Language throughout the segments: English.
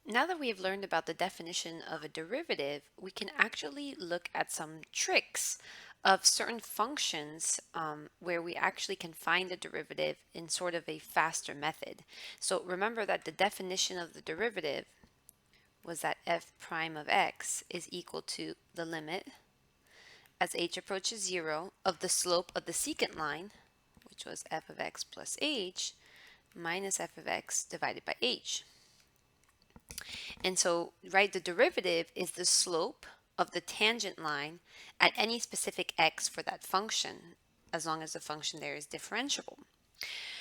Now that we have learned about the definition of a derivative, we can actually look at some tricks of certain functions where we actually can find the derivative in sort of a faster method. So remember that the definition of the derivative was that f prime of x is equal to the limit as h approaches 0 of the slope of the secant line, which was f of x plus h, minus f of x divided by h. And so, right, the derivative is the slope of the tangent line at any specific x for that function, as long as the function there is differentiable.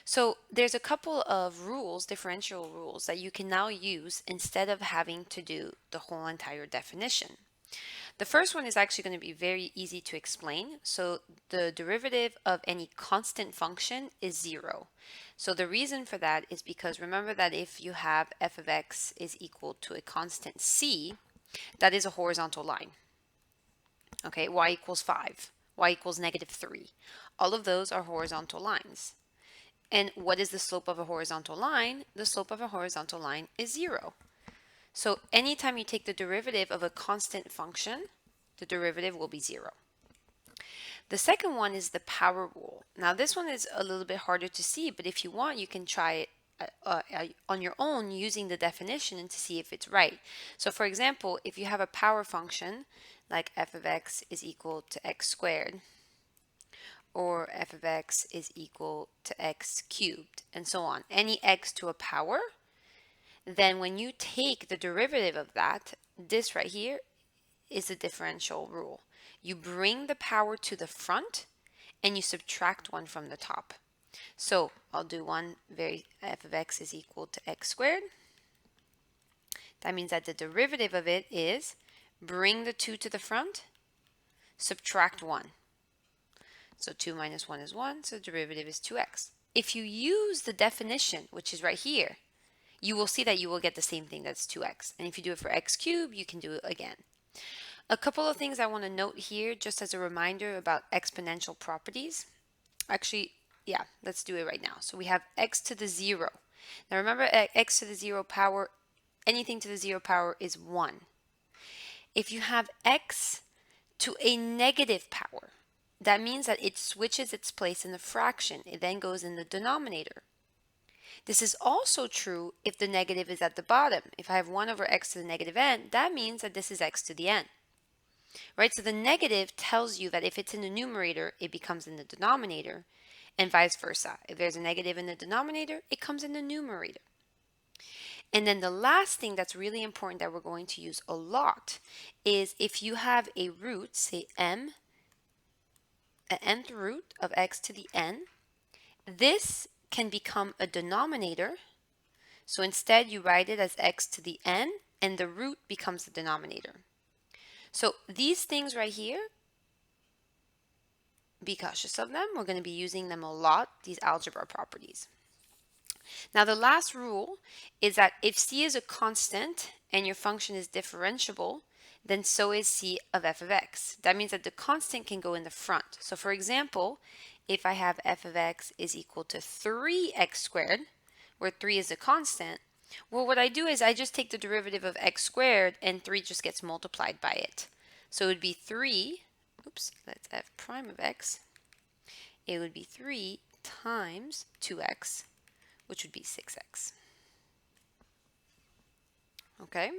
So there's a couple of rules, differential rules, that you can now use instead of having to do the whole entire definition. The first one is actually going to be very easy to explain. So the derivative of any constant function is 0. So the reason for that is because remember that if you have f of x is equal to a constant c, that is a horizontal line. Okay, y equals 5, y equals -3. All of those are horizontal lines. And what is the slope of a horizontal line? The slope of a horizontal line is 0. So anytime you take the derivative of a constant function, the derivative will be 0. The second one is the power rule. Now this one is a little bit harder to see, but if you want, you can try it on your own using the definition and to see if it's right. So for example, if you have a power function like f of x is equal to x squared, or f of x is equal to x cubed, and so on, any x to a power, then when you take the derivative of that, this right here is the differential rule. You bring the power to the front and you subtract 1 from the top. So I'll do one f of x is equal to x squared. That means that the derivative of it is bring the 2 to the front, subtract 1. So 2 minus 1 is 1, so the derivative is 2x. If you use the definition, which is right here, you will see that you will get the same thing, that's 2x. And if you do it for x cubed, you can do it again. A couple of things I want to note here just as a reminder about exponential properties. Actually, yeah, let's do it right now. So we have x to the 0. Now remember, x to the 0 power, anything to the 0 power is 1. If you have x to a negative power, that means that it switches its place in the fraction. It then goes in the denominator. This is also true if the negative is at the bottom. If I have 1 over x to the negative n, that means that this is x to the n. Right? So the negative tells you that if it's in the numerator, it becomes in the denominator, and vice versa. If there's a negative in the denominator, it comes in the numerator. And then the last thing that's really important that we're going to use a lot is if you have a root, say m, an nth root of x to the n, this can become a denominator. So instead you write it as x to the n, and the root becomes the denominator. So these things right here, be cautious of them. We're going to be using them a lot, these algebra properties. Now the last rule is that if c is a constant and your function is differentiable, then so is c of f of x. That means that the constant can go in the front. So for example, if I have f of x is equal to 3x squared, where 3 is a constant, well, what I do is I just take the derivative of x squared and 3 just gets multiplied by it. So it would be 3, that's f prime of x. It would be 3 times 2x, which would be 6x. Okay?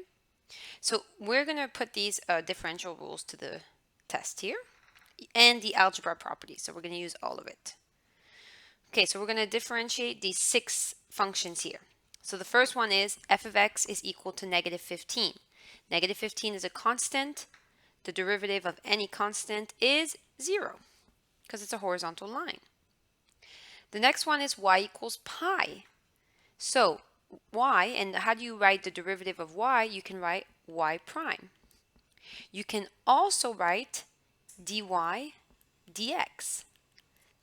So we're going to put these differential rules to the test here and the algebra properties. So we're going to use all of it. Okay, so we're going to differentiate these 6 functions here. So the first one is f of x is equal to -15. -15 is a constant. The derivative of any constant is 0 because it's a horizontal line. The next one is y equals pi. So y, and how do you write the derivative of y? You can write y prime. You can also write dy dx.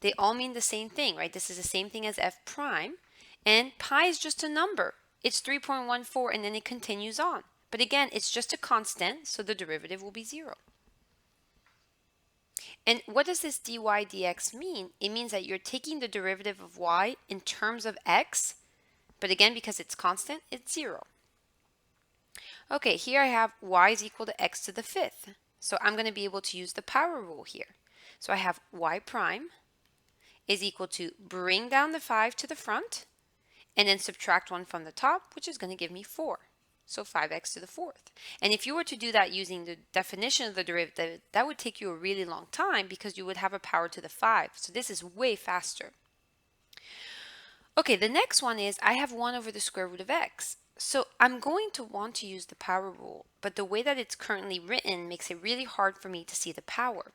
They all mean the same thing, right? This is the same thing as f prime, and pi is just a number. It's 3.14 and then it continues on. But again, it's just a constant, so the derivative will be 0. And what does this dy dx mean? It means that you're taking the derivative of y in terms of x, but again, because it's constant, it's 0. Okay, here I have y is equal to x to the fifth. So I'm going to be able to use the power rule here. So I have y prime is equal to bring down the 5 to the front and then subtract 1 from the top, which is going to give me 4. So 5x to the fourth. And if you were to do that using the definition of the derivative, that would take you a really long time because you would have a power to the 5. So this is way faster. Okay, the next one is I have 1 over the square root of x. So I'm going to want to use the power rule, but the way that it's currently written makes it really hard for me to see the power.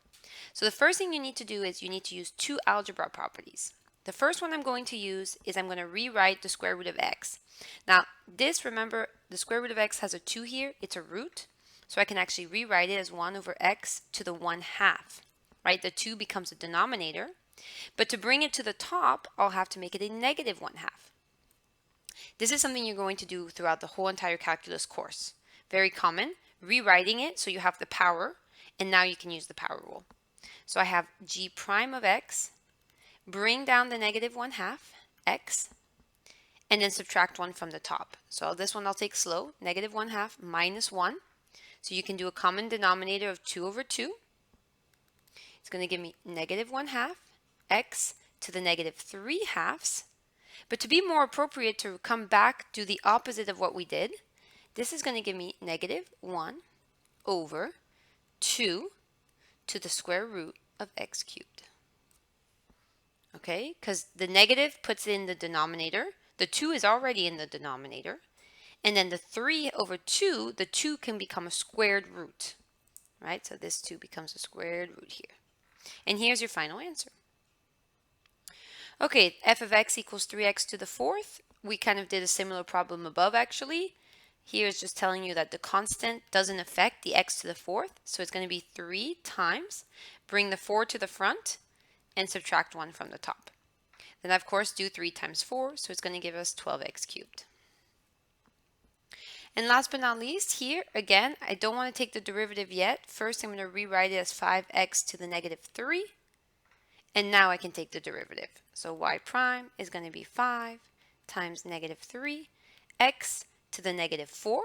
So the first thing you need to do is you need to use two algebra properties. The first one I'm going to use is I'm going to rewrite the square root of x. Now this, remember, the square root of x has a 2 here, it's a root. So I can actually rewrite it as 1 over x to the 1/2, right? The 2 becomes a denominator. But to bring it to the top, I'll have to make it a negative 1/2. This is something you're going to do throughout the whole entire calculus course. Very common, rewriting it so you have the power, and now you can use the power rule. So I have g prime of x, bring down the negative 1/2, x, and then subtract 1 from the top. So this one I'll take slow, negative 1/2 minus 1. So you can do a common denominator of 2 over 2. It's going to give me negative 1/2 x to the negative 3/2. But to be more appropriate, to come back, do the opposite of what we did, this is going to give me negative 1 over 2 to the square root of x cubed. Okay, because the negative puts in the denominator, the 2 is already in the denominator, and then the 3 over 2, the 2 can become a squared root, right? So this 2 becomes a squared root here. And here's your final answer. Okay, f of x equals 3x to the fourth. We kind of did a similar problem above actually. Here is just telling you that the constant doesn't affect the x to the fourth. So it's going to be 3 times, bring the 4 to the front, and subtract 1 from the top. Then of course do 3 times 4, so it's going to give us 12x cubed. And last but not least, here again, I don't want to take the derivative yet. First I'm going to rewrite it as 5x to the negative 3. And now I can take the derivative. So y prime is going to be 5 times negative 3 x to the negative 4.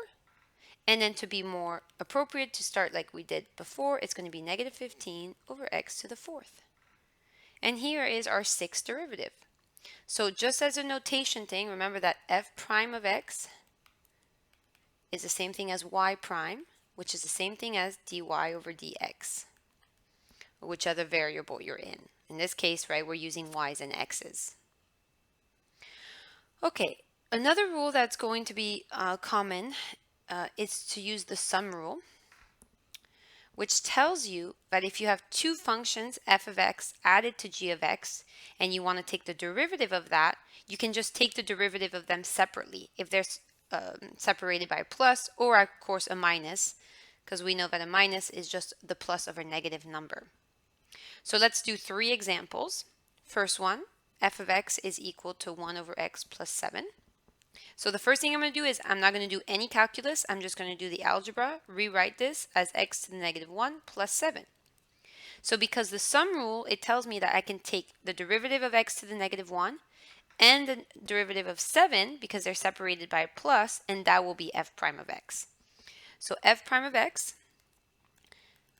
And then to be more appropriate, to start like we did before, it's going to be negative 15 over x to the fourth. And here is our sixth derivative. So just as a notation thing, remember that f prime of x is the same thing as y prime, which is the same thing as dy over dx, or whichever variable you're in. In this case, right, we're using y's and x's. Okay, another rule that's going to be common is to use the sum rule, which tells you that if you have two functions, f of x added to g of x, and you want to take the derivative of that, you can just take the derivative of them separately if they're separated by a plus or, of course, a minus, because we know that a minus is just the plus of a negative number. So let's do 3 examples. First one, f of x is equal to 1 over x plus 7. So the first thing I'm going to do is I'm not going to do any calculus. I'm just going to do the algebra, rewrite this as x to the negative 1 plus 7. So because the sum rule, it tells me that I can take the derivative of x to the negative 1 and the derivative of 7 because they're separated by a plus, and that will be f prime of x. So f prime of x,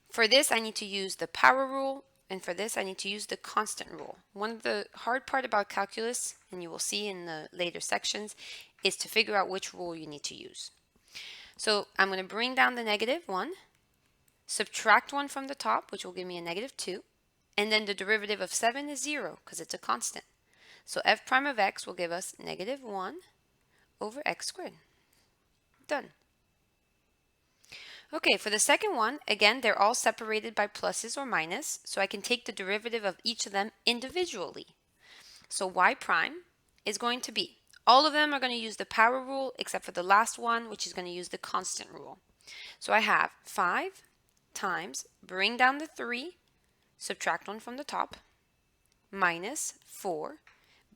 for this I need to use the power rule, and for this I need to use the constant rule. One of the hard part about calculus, and you will see in the later sections, is to figure out which rule you need to use. So I'm going to bring down the negative 1, subtract 1 from the top, which will give me a negative 2, and then the derivative of 7 is 0 because it's a constant. So f prime of x will give us negative 1 over x squared. Done. Okay, for the second one, again, they're all separated by pluses or minus, so I can take the derivative of each of them individually. So y prime is going to be, all of them are going to use the power rule except for the last one, which is going to use the constant rule. So I have 5 times, bring down the 3, subtract 1 from the top, minus 4,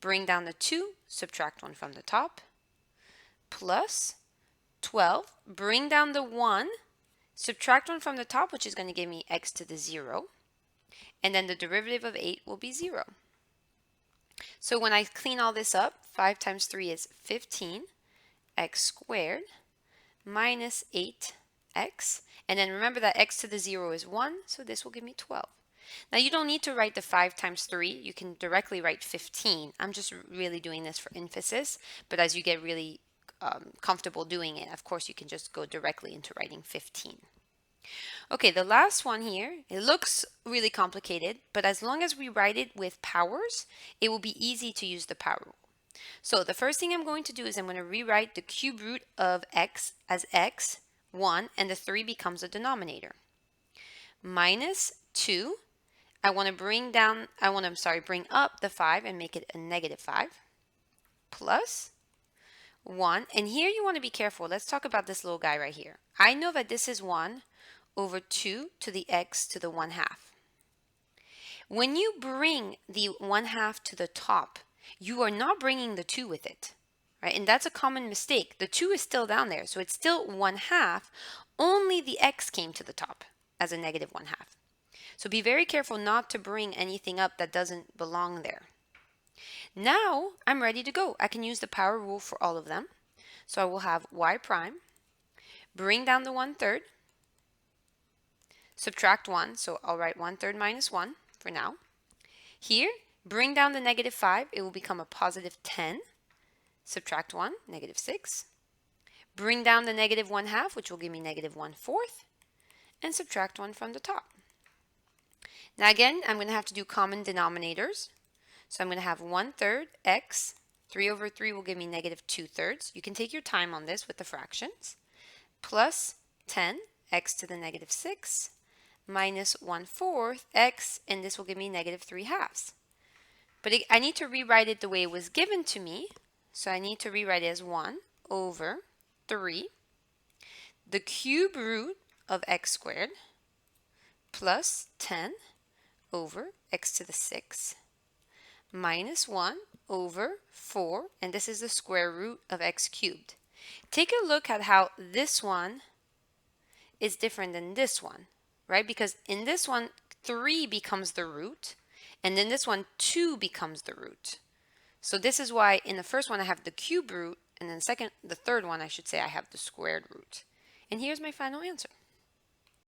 bring down the 2, subtract 1 from the top, plus 12, bring down the 1, subtract 1 from the top, which is going to give me x to the 0, and then the derivative of 8 will be 0. So when I clean all this up, 5 times 3 is 15, x squared minus 8x. And then remember that x to the 0 is 1, so this will give me 12. Now you don't need to write the 5 times 3. You can directly write 15. I'm just really doing this for emphasis, but as you get really comfortable doing it, of course you can just go directly into writing 15. Okay, the last one here, it looks really complicated, but as long as we write it with powers, it will be easy to use the power rule. So the first thing I'm going to do is I'm going to rewrite the cube root of x as x, 1, and the 3 becomes a denominator. Minus 2, bring up the 5 and make it a negative 5. Plus 1, and here you want to be careful. Let's talk about this little guy right here. I know that this is 1 over 2 to the x to the 1/2. When you bring the 1/2 to the top, you are not bringing the 2 with it, right? And that's a common mistake. The 2 is still down there, so it's still 1/2. Only the x came to the top as a negative 1/2. So be very careful not to bring anything up that doesn't belong there. Now I'm ready to go. I can use the power rule for all of them. So I will have y prime, bring down the 1/3, subtract 1, so I'll write 1/3 minus 1 for now. Here, bring down the negative 5, it will become a positive 10. Subtract 1, negative 6. Bring down the negative 1/2, which will give me negative 1/4, and subtract 1 from the top. Now again, I'm going to have to do common denominators. So I'm going to have 1/3 x, 3 over 3 will give me negative 2/3. You can take your time on this with the fractions. Plus 10, x to the negative 6, minus 1/4 x, and this will give me negative 3/2. But I need to rewrite it the way it was given to me. So I need to rewrite it as 1 over 3, the cube root of x squared, plus 10 over x to the 6, minus 1 over 4, and this is the square root of x cubed. Take a look at how this one is different than this one, right? Because in this one, 3 becomes the root, and in this one, 2 becomes the root. So this is why in the first one I have the cube root, and then the third one I should say I have the squared root. And here's my final answer.